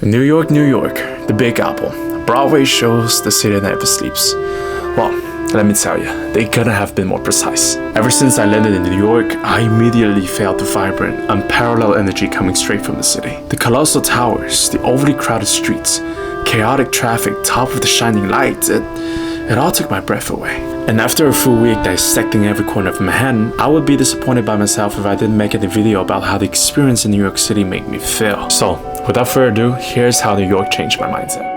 New York, New York, the Big Apple. Broadway shows the city never sleeps. Well, let me tell you, they couldn't have been more precise. Ever since I landed in New York, I immediately felt the vibrant, unparalleled energy coming straight from the city. The colossal towers, the overly crowded streets, chaotic traffic topped with the shining lights, it all took my breath away. And after a full week dissecting every corner of Manhattan, I would be disappointed by myself if I didn't make a video about how the experience in New York City made me feel. So, without further ado, here's how New York changed my mindset.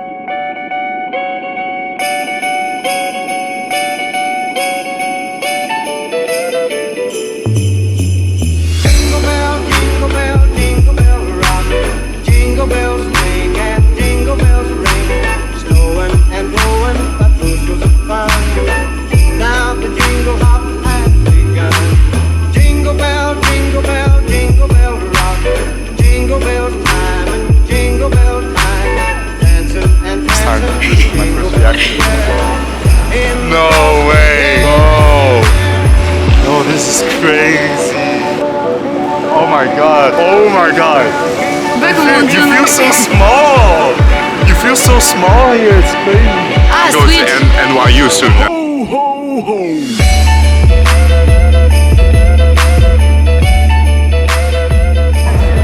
No way! Oh, no, this is crazy! Oh my god! Oh my god! You feel so small! You feel so small here. It's crazy. Go to NYU soon. Ho ho ho!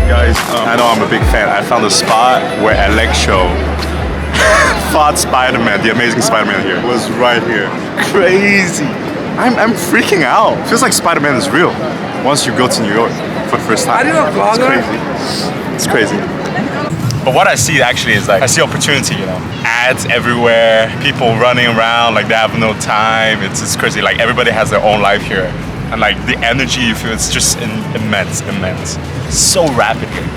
Guys, I know I'm a big fan. I found a spot where Electro fought Spider-Man, the Amazing Spider-Man here. It was right here. Crazy. I'm freaking out. Feels like Spider-Man is real once you go to New York for the first time. It's crazy. It's crazy. But what I see actually is like, I see opportunity, you know. Ads everywhere, people running around like they have no time. It's crazy. Like everybody has their own life here. And like the energy you feel, it's just immense. So rapid here.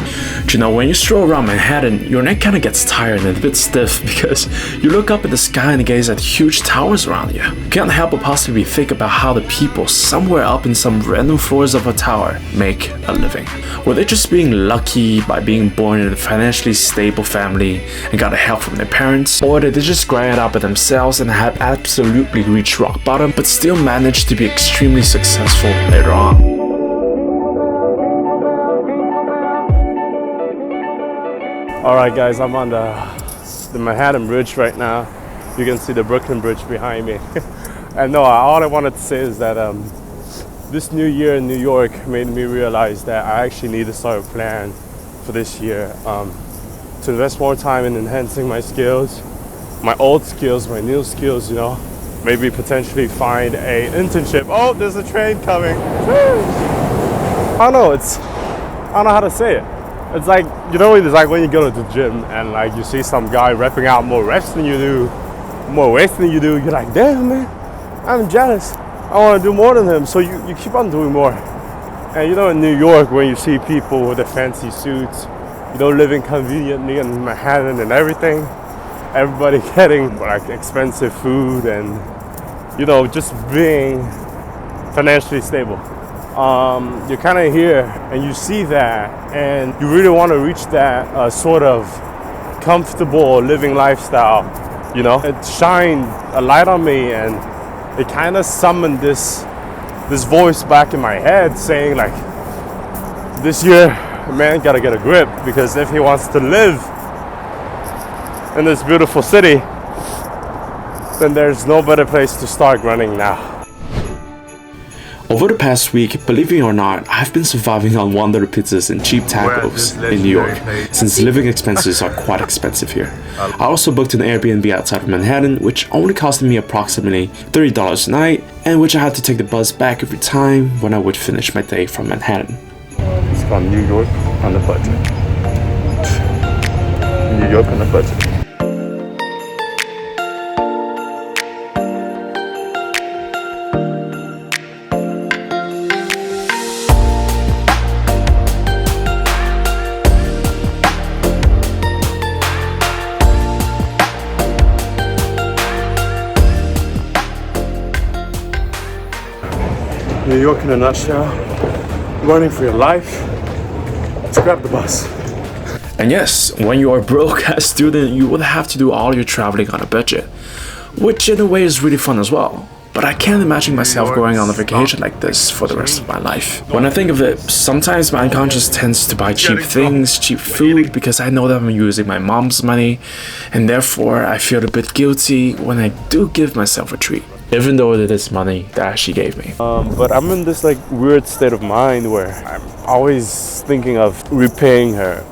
You know, when you stroll around Manhattan, your neck kind of gets tired and a bit stiff because you look up at the sky and gaze at huge towers around you. You can't help but possibly think about how the people somewhere up in some random floors of a tower make a living. Were they just being lucky by being born in a financially stable family and got help from their parents? Or did they just grind it out by themselves and had absolutely reached rock bottom but still managed to be extremely successful later on? Alright guys, I'm on the Manhattan Bridge right now. You can see the Brooklyn Bridge behind me. And no, all I wanted to say is that this new year in New York made me realize that I actually need to start a plan for this year to invest more time in enhancing my skills, my old skills, my new skills, you know. Maybe potentially find a internship. Oh, there's a train coming. I don't know how to say it. It's like, you know, it's like when you go to the gym and like you see some guy repping out more reps than you do, more weights than you do, you're like, damn man, I'm jealous. I want to do more than him. So you keep on doing more. And you know, in New York, when you see people with their fancy suits, you know, living conveniently in Manhattan and everything, everybody getting like expensive food and, you know, just being financially stable. You're kind of here and you see that and you really want to reach that sort of comfortable living lifestyle, you know. It shined a light on me and it kind of summoned this voice back in my head saying like, this year a man gotta get a grip, because if he wants to live in this beautiful city, then there's no better place to start running now. Over the past week, believe it or not, I've been surviving on $1 pizzas and cheap tacos in New York, since living expenses are quite expensive here. I also booked an Airbnb outside of Manhattan, which only costed me approximately $30 a night, and which I had to take the bus back every time when I would finish my day from Manhattan. It's called New York on the budget. New York on the budget. New York in a nutshell, running for your life, let's grab the bus. And yes, when you are broke as a student, you would have to do all your traveling on a budget, which in a way is really fun as well. but I can't imagine myself going on a vacation like this for the rest of my life. When I think of it, sometimes my unconscious tends to buy cheap things, cheap food, because I know that I'm using my mom's money, and therefore I feel a bit guilty when I do give myself a treat, even though it is money that she gave me. But I'm in this like weird state of mind where I'm always thinking of repaying her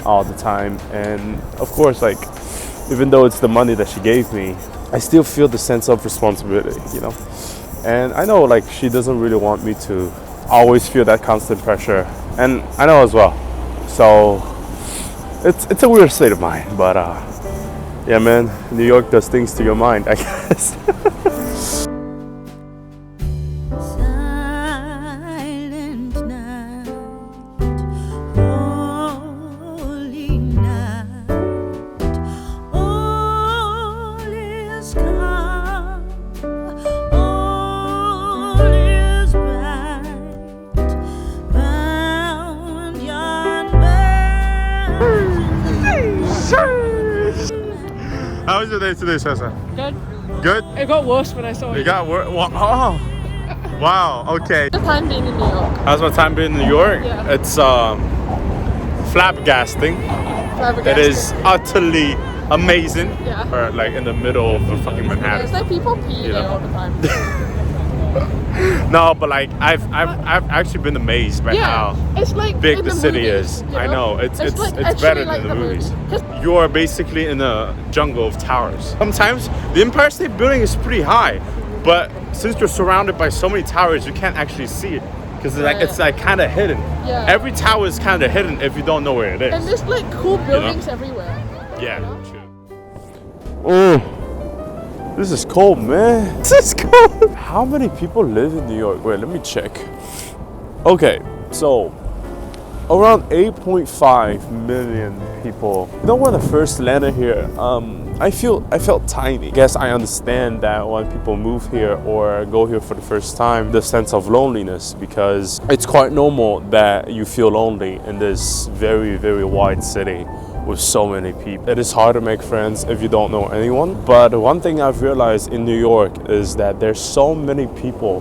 all the time, and of course, like, even though it's the money that she gave me, I still feel the sense of responsibility, you know? And I know like she doesn't really want me to always feel that constant pressure, and I know as well. So it's a weird state of mind, but yeah, man, New York does things to your mind, I guess. How was your day today, Sasa? Good. Good? It got worse when I saw You it. got work? Oh, wow, okay. The time being in New York. How's my time been in New York? Yeah. It's flabbergasting. It is utterly amazing. Yeah. Or like in the middle of the fucking Manhattan. It's like people pee there all the time. No, but like I've actually been amazed by how it's like big in the city movies, is. you I know it's like better actually like than the movies. movie. You are basically in a jungle of towers. Sometimes the Empire State Building is pretty high, but since you're surrounded by so many towers, you can't actually see it because it's like kind of hidden. Yeah. Every tower is kind of hidden if you don't know where it is. And there's like cool buildings everywhere. Yeah, You know? true. This is cold, man. This is cold. How many people live in New York? Wait, let me check. Okay, so around 8.5 million people. You know, when I first landed here, I felt tiny. I guess I understand that when people move here or go here for the first time, the sense of loneliness, because it's quite normal that you feel lonely in this very, very wide city with so many people. It is hard to make friends if you don't know anyone. But one thing I've realized in New York is that there's so many people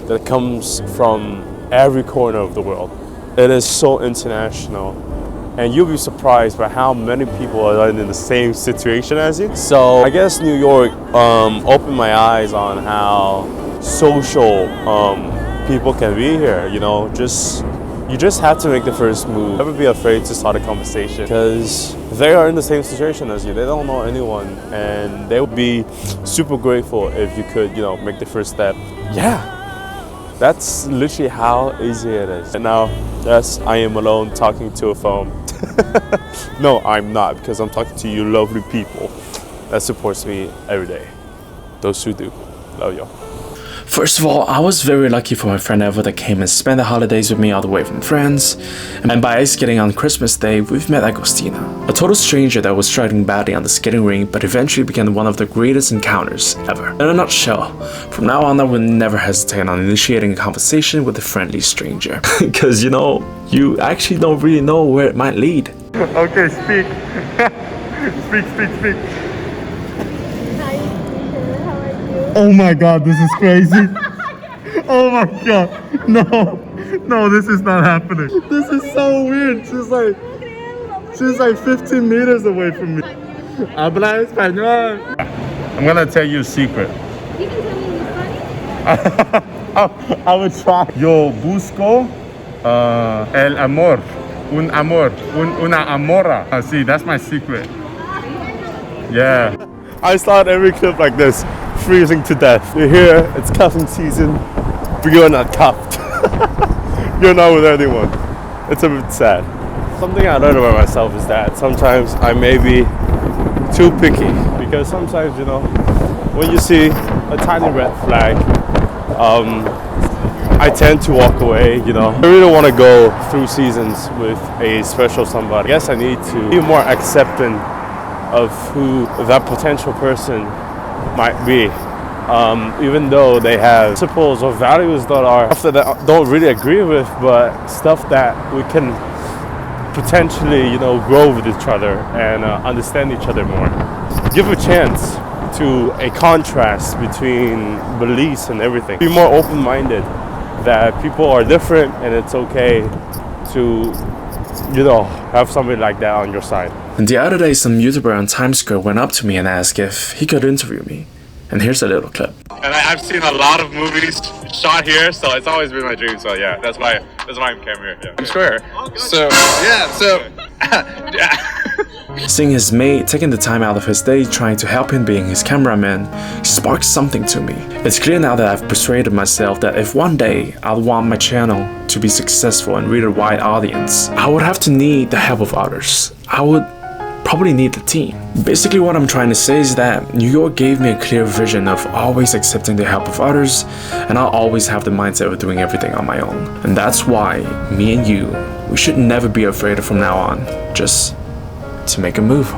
that comes from every corner of the world. It is so international. And you'll be surprised by how many people are in the same situation as you. So I guess New York opened my eyes on how social people can be here, you know, you just have to make the first move. Never be afraid to start a conversation because they are in the same situation as you. They don't know anyone, and they would be super grateful if you could, you know, make the first step. Yeah, that's literally how easy it is. And now, yes, I am alone talking to a phone. No, I'm not, because I'm talking to you lovely people that supports me every day. Those who do. Love y'all. First of all, I was very lucky for my friend Eva that came and spent the holidays with me all the way from France. And by ice skating on Christmas Day, we've met Agostina, a total stranger that was struggling badly on the skating rink, but eventually became one of the greatest encounters ever. In a nutshell, from now on I will never hesitate on initiating a conversation with a friendly stranger. Because, you know, you actually don't really know where it might lead. Okay, speak. Speak. Oh my god, this is crazy. Oh my god. No, this is not happening. This is so weird. She's like 15 meters away from me. Habla español. I'm gonna tell you a secret. You can tell me in Spanish. I would try. Yo busco el amor. Una amora. See, that's my secret. Yeah. I start every clip like this. Freezing to death. You're here, it's cuffing season, but you're not cuffed. You're not with anyone. It's a bit sad. Something I learned about myself is that sometimes I may be too picky, because sometimes, you know, when you see a tiny red flag, I tend to walk away, you know. I really want to go through seasons with a special somebody. I guess I need to be more accepting of who that potential person might be, even though they have principles or values that are stuff that I don't really agree with, but stuff that we can potentially, you know, grow with each other and understand each other more. Give a chance to a contrast between beliefs and everything. Be more open-minded, that people are different and it's okay to, you know, have somebody like that on your side. And the other day, some YouTuber on Times Square went up to me and asked if he could interview me. And here's a little clip. And I've seen a lot of movies shot here, so it's always been my dream. So yeah, that's why I came here. Yeah. I'm sure. So yeah. Seeing his mate taking the time out of his day trying to help him being his cameraman sparked something to me. It's clear now that I've persuaded myself that if one day I want my channel to be successful and reach a wide audience, I would have to need the help of others. I would probably need the team. Basically what I'm trying to say is that New York gave me a clear vision of always accepting the help of others, and I'll always have the mindset of doing everything on my own. And that's why me and you, we should never be afraid from now on, just to make a move.